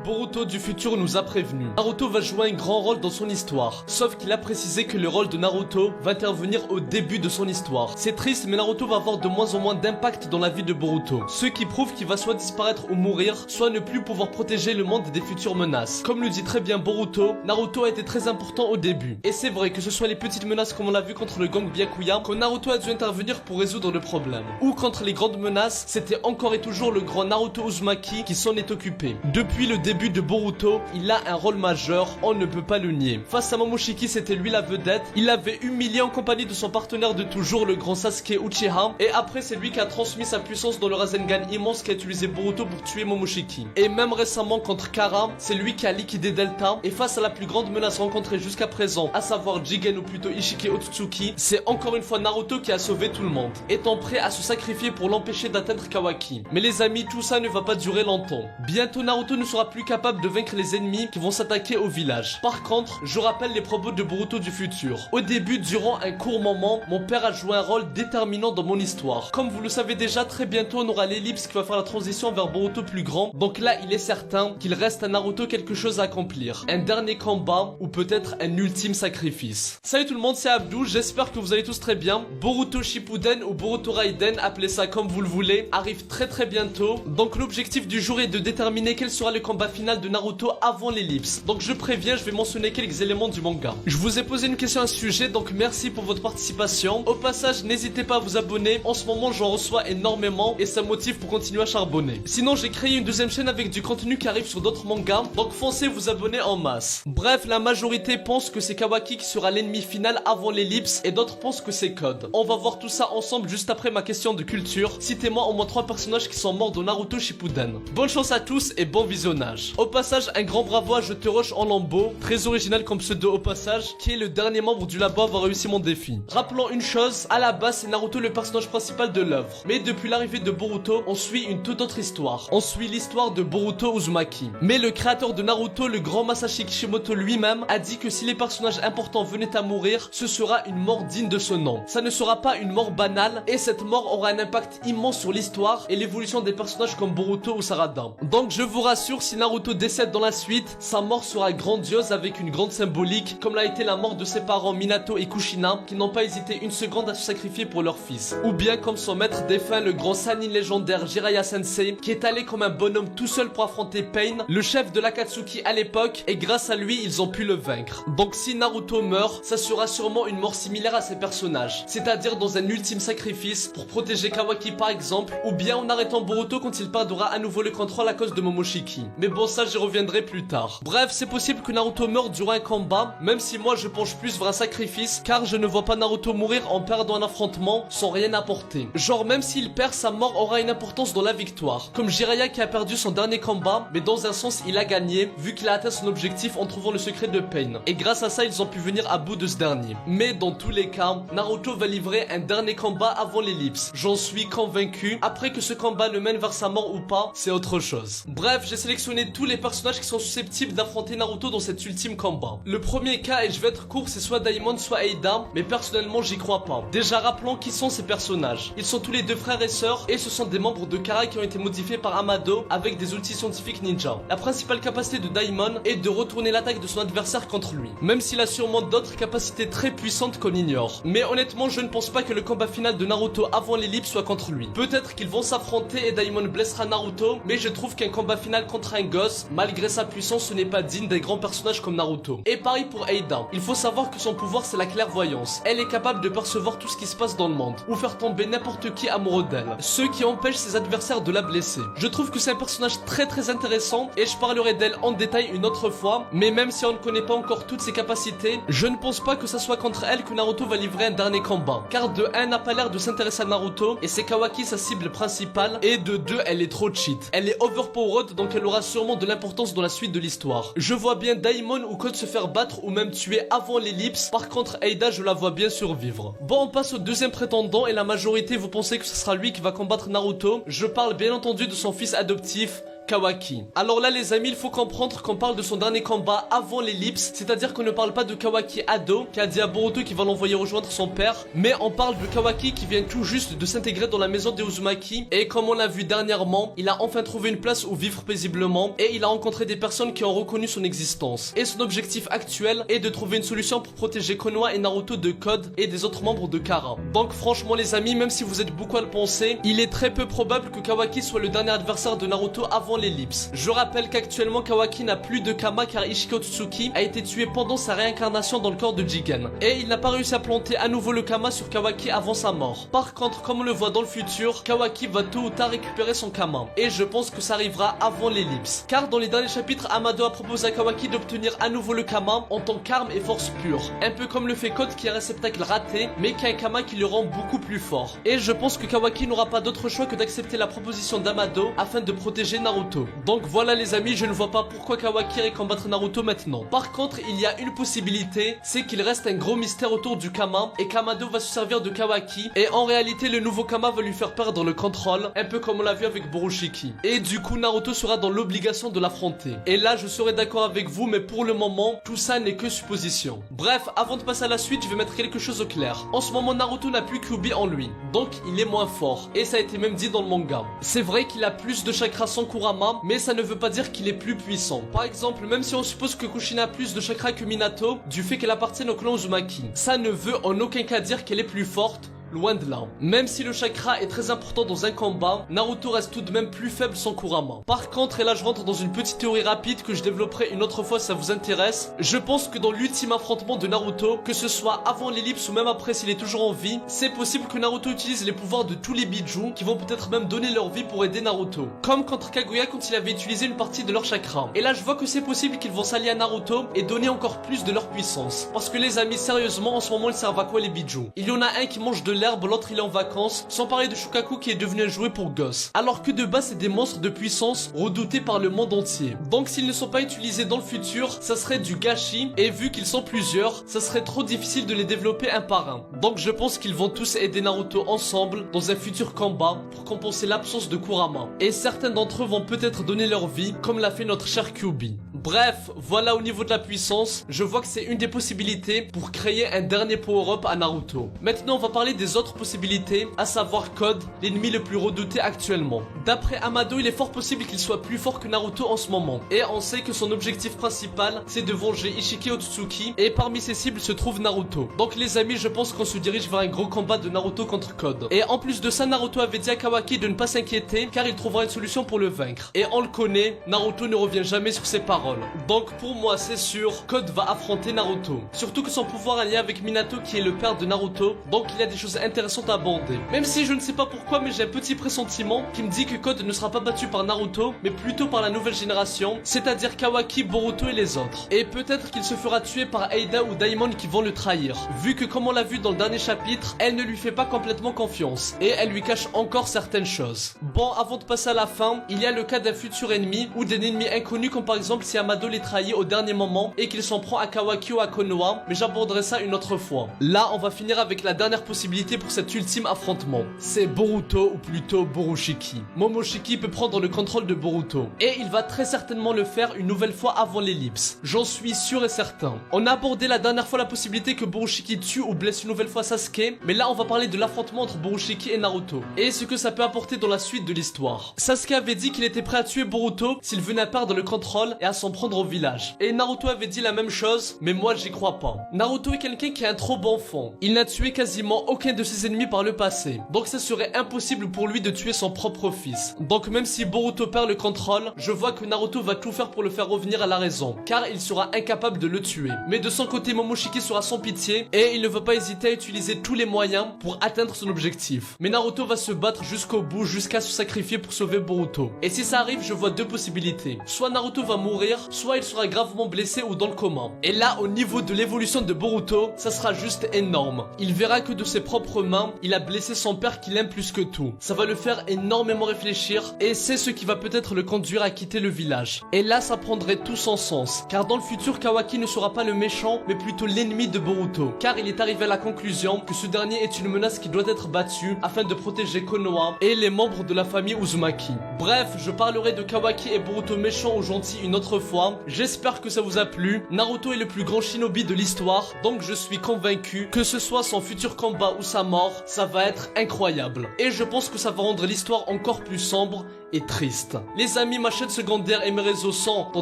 Boruto du futur nous a prévenu. Naruto va jouer un grand rôle dans son histoire, sauf qu'il a précisé que le rôle de Naruto va intervenir au début de son histoire. C'est triste, mais Naruto va avoir de moins en moins d'impact dans la vie de Boruto, ce qui prouve qu'il va soit disparaître ou mourir, soit ne plus pouvoir protéger le monde des futures menaces. Comme le dit très bien Boruto, Naruto a été très important au début, et c'est vrai que ce soit les petites menaces comme on l'a vu contre le gang Byakuya, que Naruto a dû intervenir pour résoudre le problème, ou contre les grandes menaces, c'était encore et toujours le grand Naruto Uzumaki qui s'en est occupé. Depuis le début de Boruto, il a un rôle majeur, on ne peut pas le nier. Face à Momoshiki, c'était lui la vedette, il l'avait humilié en compagnie de son partenaire de toujours, le grand Sasuke Uchiha, et après c'est lui qui a transmis sa puissance dans le Rasengan immense qu'a utilisé Boruto pour tuer Momoshiki. Et même récemment contre Kara, c'est lui qui a liquidé Delta, et face à la plus grande menace rencontrée jusqu'à présent, à savoir Jigen ou plutôt Ishike Otsutsuki, c'est encore une fois Naruto qui a sauvé tout le monde, étant prêt à se sacrifier pour l'empêcher d'atteindre Kawaki. Mais les amis, tout ça ne va pas durer longtemps. Bientôt Naruto ne sera plus capable de vaincre les ennemis qui vont s'attaquer au village. Par contre, je rappelle les propos de Boruto du futur. Au début, durant un court moment, mon père a joué un rôle déterminant dans mon histoire. Comme vous le savez déjà, très bientôt on aura l'ellipse qui va faire la transition vers Boruto plus grand. Donc là, il est certain qu'il reste à Naruto quelque chose à accomplir. Un dernier combat ou peut-être un ultime sacrifice. Salut tout le monde, c'est Abdou, j'espère que vous allez tous très bien. Boruto Shippuden ou Boruto Raiden, appelez ça comme vous le voulez, arrive très bientôt. Donc l'objectif du jour est de déterminer quel sera le combat final de Naruto avant l'ellipse. Donc je préviens, je vais mentionner quelques éléments du manga. Je vous ai posé une question à ce sujet, donc merci pour votre participation. Au passage, n'hésitez pas à vous abonner. En ce moment, j'en reçois énormément et ça motive pour continuer à charbonner. Sinon, j'ai créé une deuxième chaîne avec du contenu qui arrive sur d'autres mangas. Donc foncez vous abonner en masse. Bref, la majorité pense que c'est Kawaki qui sera l'ennemi final avant l'ellipse et d'autres pensent que c'est Code. On va voir tout ça ensemble juste après ma question de culture. Citez-moi au moins 3 personnages qui sont morts dans Naruto Shippuden. Bonne chance à tous et bon visionnage. Au passage, un grand bravo à Je te rush en lambeau, très original comme pseudo au passage, qui est le dernier membre du labo à avoir réussi mon défi. Rappelons une chose, à la base c'est Naruto le personnage principal de l'œuvre, mais depuis l'arrivée de Boruto, on suit une toute autre histoire. On suit l'histoire de Boruto Uzumaki. Mais le créateur de Naruto, le grand Masashi Kishimoto lui-même, a dit que si les personnages importants venaient à mourir, ce sera une mort digne de ce nom. Ça ne sera pas une mort banale, et cette mort aura un impact immense sur l'histoire et l'évolution des personnages comme Boruto ou Sarada. Donc je vous rassure, si Naruto décède dans la suite, sa mort sera grandiose avec une grande symbolique, comme l'a été la mort de ses parents Minato et Kushina, qui n'ont pas hésité une seconde à se sacrifier pour leur fils. Ou bien comme son maître défunt, le grand Sannin légendaire Jiraiya Sensei, qui est allé comme un bonhomme tout seul pour affronter Pain, le chef de l'Akatsuki à l'époque, et grâce à lui, ils ont pu le vaincre. Donc si Naruto meurt, ça sera sûrement une mort similaire à ces personnages, c'est-à-dire dans un ultime sacrifice pour protéger Kawaki par exemple, ou bien en arrêtant Boruto quand il perdra à nouveau le contrôle à cause de Momoshiki. Mais bon, ça j'y reviendrai plus tard. Bref, c'est possible que Naruto meure durant un combat, même si moi je penche plus vers un sacrifice, car je ne vois pas Naruto mourir en perdant un affrontement sans rien apporter. Genre même s'il perd, sa mort aura une importance dans la victoire. Comme Jiraiya qui a perdu son dernier combat, mais dans un sens il a gagné, vu qu'il a atteint son objectif en trouvant le secret de Pain. Et grâce à ça, ils ont pu venir à bout de ce dernier. Mais dans tous les cas, Naruto va livrer un dernier combat avant l'ellipse. J'en suis convaincu. Après que ce combat le mène vers sa mort ou pas, c'est autre chose. Bref, j'ai sélectionné tous les personnages qui sont susceptibles d'affronter Naruto dans cet ultime combat. Le premier cas, et je vais être court, c'est soit Daimon soit Eida, mais personnellement j'y crois pas. Déjà rappelons qui sont ces personnages. Ils sont tous les deux frères et sœurs, et ce sont des membres de Kara qui ont été modifiés par Amado avec des outils scientifiques ninja. La principale capacité de Daimon est de retourner l'attaque de son adversaire contre lui, même s'il a sûrement d'autres capacités très puissantes qu'on ignore. Mais honnêtement, je ne pense pas que le combat final de Naruto avant l'ellipse soit contre lui. Peut-être qu'ils vont s'affronter et Daimon blessera Naruto, mais je trouve qu'un combat final contre un gosse, malgré sa puissance, ce n'est pas digne des grands personnages comme Naruto. Et pareil pour Eida. Il faut savoir que son pouvoir c'est la clairvoyance. Elle est capable de percevoir tout ce qui se passe dans le monde, ou faire tomber n'importe qui amoureux d'elle, ce qui empêche ses adversaires de la blesser. Je trouve que c'est un personnage très intéressant, et je parlerai d'elle en détail une autre fois, mais même si on ne connaît pas encore toutes ses capacités, je ne pense pas que ça soit contre elle que Naruto va livrer un dernier combat, car de 1 n'a pas l'air de s'intéresser à Naruto, et c'est Kawaki sa cible principale, et de 2 elle est trop cheat. Elle est overpowered, donc elle aura sûrement de l'importance dans la suite de l'histoire. Je vois bien Daimon ou Code se faire battre ou même tuer avant l'ellipse, par contre Eida je la vois bien survivre. Bon, on passe au deuxième prétendant, et la majorité vous pensez que ce sera lui qui va combattre Naruto. Je parle bien entendu de son fils adoptif, Kawaki. Alors là les amis, il faut comprendre qu'on parle de son dernier combat avant l'ellipse, c'est-à-dire qu'on ne parle pas de Kawaki ado qui a dit à Boruto qu'il va l'envoyer rejoindre son père, mais on parle de Kawaki qui vient tout juste de s'intégrer dans la maison des Uzumaki, et comme on l'a vu dernièrement, il a enfin trouvé une place où vivre paisiblement, et il a rencontré des personnes qui ont reconnu son existence. Et son objectif actuel est de trouver une solution pour protéger Konoha et Naruto de Code et des autres membres de Kara. Donc franchement les amis, même si vous êtes beaucoup à le penser, il est très peu probable que Kawaki soit le dernier adversaire de Naruto avant l'ellipse. Je rappelle qu'actuellement Kawaki n'a plus de Kama car Ishiki Otsutsuki a été tué pendant sa réincarnation dans le corps de Jigen, et il n'a pas réussi à planter à nouveau le Kama sur Kawaki avant sa mort. Par contre, comme on le voit dans le futur, Kawaki va tôt ou tard récupérer son Kama, et je pense que ça arrivera avant l'ellipse, car dans les derniers chapitres, Amado a proposé à Kawaki d'obtenir à nouveau le Kama en tant qu'arme et force pure, un peu comme le fait Code qui est un réceptacle raté mais qui a un Kama qui le rend beaucoup plus fort. Et je pense que Kawaki n'aura pas d'autre choix que d'accepter la proposition d'Amado afin de protéger Naruto. Donc voilà les amis, je ne vois pas pourquoi Kawaki irait combattre Naruto maintenant. Par contre, il y a une possibilité, c'est qu'il reste un gros mystère autour du Kama et qu'Amado va se servir de Kawaki, et en réalité le nouveau Kama va lui faire perdre le contrôle, un peu comme on l'a vu avec Borushiki. Et du coup Naruto sera dans l'obligation de l'affronter. Et là je serai d'accord avec vous, mais pour le moment tout ça n'est que supposition. Bref, avant de passer à la suite, je vais mettre quelque chose au clair. En ce moment Naruto n'a plus Kyuubi en lui, donc il est moins fort, et ça a été même dit dans le manga. C'est vrai qu'il a plus de chakra sans Kurama, mais ça ne veut pas dire qu'il est plus puissant. Par exemple, même si on suppose que Kushina a plus de chakra que Minato, du fait qu'elle appartient au clan Uzumaki, ça ne veut en aucun cas dire qu'elle est plus forte. Loin de là. Même si le chakra est très important dans un combat, Naruto reste tout de même plus faible sans Kurama. Par contre, et là je rentre dans une petite théorie rapide que je développerai une autre fois si ça vous intéresse, je pense que dans l'ultime affrontement de Naruto, que ce soit avant l'ellipse ou même après s'il est toujours en vie, c'est possible que Naruto utilise les pouvoirs de tous les Biju qui vont peut-être même donner leur vie pour aider Naruto. Comme contre Kaguya quand il avait utilisé une partie de leur chakra. Et là je vois que c'est possible qu'ils vont s'allier à Naruto et donner encore plus de leur puissance. Parce que les amis, sérieusement, en ce moment ils servent à quoi les Biju? Il y en a un qui mange de l'herbe, l'autre il est en vacances, sans parler de Shukaku qui est devenu un jouet pour gosses. Alors que de base c'est des monstres de puissance redoutés par le monde entier. Donc s'ils ne sont pas utilisés dans le futur, ça serait du gâchis, et vu qu'ils sont plusieurs, ça serait trop difficile de les développer un par un. Donc je pense qu'ils vont tous aider Naruto ensemble dans un futur combat pour compenser l'absence de Kurama. Et certains d'entre eux vont peut-être donner leur vie, comme l'a fait notre cher Kyuubi. Bref, voilà au niveau de la puissance, je vois que c'est une des possibilités pour créer un dernier power-up à Naruto. Maintenant on va parler des autres possibilités, à savoir Code, l'ennemi le plus redouté actuellement. D'après Amado, il est fort possible qu'il soit plus fort que Naruto en ce moment. Et on sait que son objectif principal, c'est de venger Ishiki Otsutsuki, et parmi ses cibles se trouve Naruto. Donc les amis, je pense qu'on se dirige vers un gros combat de Naruto contre Code. Et en plus de ça, Naruto avait dit à Kawaki de ne pas s'inquiéter, car il trouvera une solution pour le vaincre. Et on le connaît, Naruto ne revient jamais sur ses paroles. Donc pour moi c'est sûr, Code va affronter Naruto. Surtout que son pouvoir est lié avec Minato qui est le père de Naruto, donc il y a des choses intéressantes à aborder. Même si je ne sais pas pourquoi, mais j'ai un petit pressentiment qui me dit que Code ne sera pas battu par Naruto, mais plutôt par la nouvelle génération, c'est-à-dire Kawaki, Boruto et les autres. Et peut-être qu'il se fera tuer par Eida ou Daimon qui vont le trahir, vu que comme on l'a vu dans le dernier chapitre, elle ne lui fait pas complètement confiance, et elle lui cache encore certaines choses. Bon, avant de passer à la fin, il y a le cas d'un futur ennemi, ou d'un ennemi inconnu comme par exemple si Amado les trahit au dernier moment et qu'il s'en prend à Kawaki ou à Konoha, mais j'aborderai ça une autre fois. Là, on va finir avec la dernière possibilité pour cet ultime affrontement. C'est Boruto ou plutôt Borushiki. Momoshiki peut prendre le contrôle de Boruto, et il va très certainement le faire une nouvelle fois avant l'ellipse. J'en suis sûr et certain. On a abordé la dernière fois la possibilité que Borushiki tue ou blesse une nouvelle fois Sasuke, mais là on va parler de l'affrontement entre Borushiki et Naruto, et ce que ça peut apporter dans la suite de l'histoire. Sasuke avait dit qu'il était prêt à tuer Boruto s'il venait à perdre le contrôle et à s'en prendre au village. Et Naruto avait dit la même chose, mais moi j'y crois pas. Naruto est quelqu'un qui est un trop bon fond. Il n'a tué quasiment aucun de ses ennemis par le passé, donc ça serait impossible pour lui de tuer son propre fils. Donc même si Boruto perd le contrôle, je vois que Naruto va tout faire pour le faire revenir à la raison, car il sera incapable de le tuer. Mais de son côté, Momoshiki sera sans pitié, et il ne va pas hésiter à utiliser tous les moyens pour atteindre son objectif. Mais Naruto va se battre jusqu'au bout, jusqu'à se sacrifier pour sauver Boruto. Et si ça arrive, je vois deux possibilités. Soit Naruto va mourir, soit il sera gravement blessé ou dans le coma. Et là, au niveau de l'évolution de Boruto, ça sera juste énorme. Il verra que de ses propres mains, il a blessé son père qu'il aime plus que tout. Ça va le faire énormément réfléchir et c'est ce qui va peut-être le conduire à quitter le village. Et là, ça prendrait tout son sens, car dans le futur, Kawaki ne sera pas le méchant, mais plutôt l'ennemi de Boruto, car il est arrivé à la conclusion que ce dernier est une menace qui doit être battue afin de protéger Konoha et les membres de la famille Uzumaki. Bref, je parlerai de Kawaki et Boruto méchant ou gentil une autre fois. J'espère que ça vous a plu. Naruto est le plus grand shinobi de l'histoire, donc je suis convaincu que ce soit son futur combat ou sa mort, ça va être incroyable. Et je pense que ça va rendre l'histoire encore plus sombre et triste. Les amis, ma chaîne secondaire et mes réseaux sont en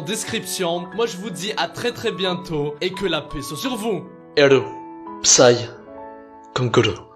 description. Moi je vous dis à très bientôt et que la paix soit sur vous. Ero, Psy, Konkuro.